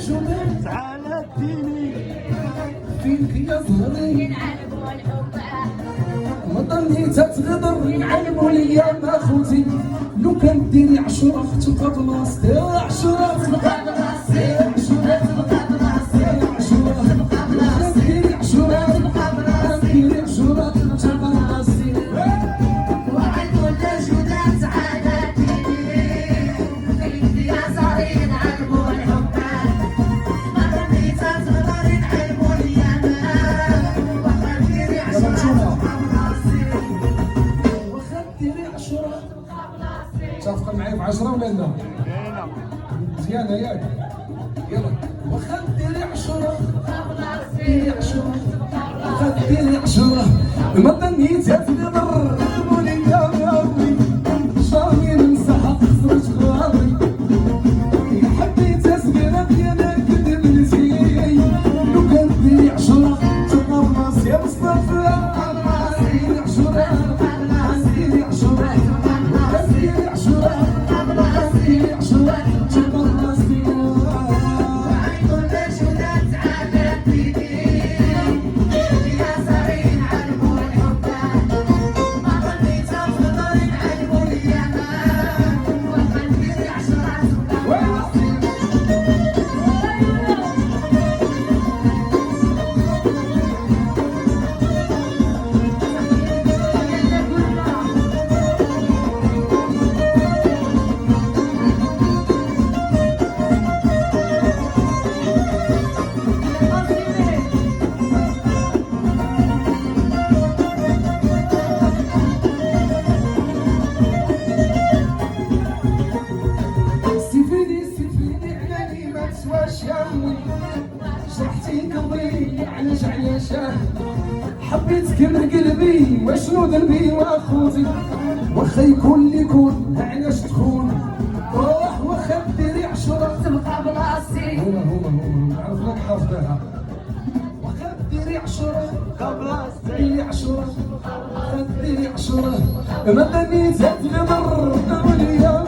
جمال تعال اديني فيك يا زهري نعلموا الحب ما ظني تتغدر يعلموا ليا ما خوتي لو كان ديري 10 تبقى بلاصتي 10 تبقى بلاصتي 10 تبقى بلاصتي 10 تبقى بلاصتي ديري 10 تبقى بلاصتي ديري 10 تبقى بلاصتي وعد ولا جودات تعال اديني فيك يا زهري نعلموا الحب ما ظني تتغدر يعلموا ليا ما واخا ديري 10 تبقى بلاصتي واخا ديري 10 متفقه معايا في 10 ولا لا؟ كاينه مزيانه ياك يلا واخا ديري 10 ديري 10 واخا ديري 10 ما ظني تتغدر قولي يا ربي شامي ننسى خسرت غاري حبيت اسكر ديالك دبلتي لو كان ديري 10 تبقى بلاصتي يا مصطفى ديري 10 ديري 10 ديري 10 ديري 10 تبقى بلاصتي وعد ولا جودات تعال اديني يا زهري نعلموا الحب ما ظني تتغدر يعلموا ليا ما واخا ديري 10 تبقى بلاصتي سيفيني علاني ما تسواش يا امي جرحتي قلبي علاش حبيتك من قلبي وشنو ذنبي واخوتي واخا يكون اللي يكون علاش تكون روح واخا ديري 10 تبقى بلاصتي هما نعرف لك حافظها واخا ديري 10 ديري 10 واخا ديري 10 ما ظني تتغدر قولي يا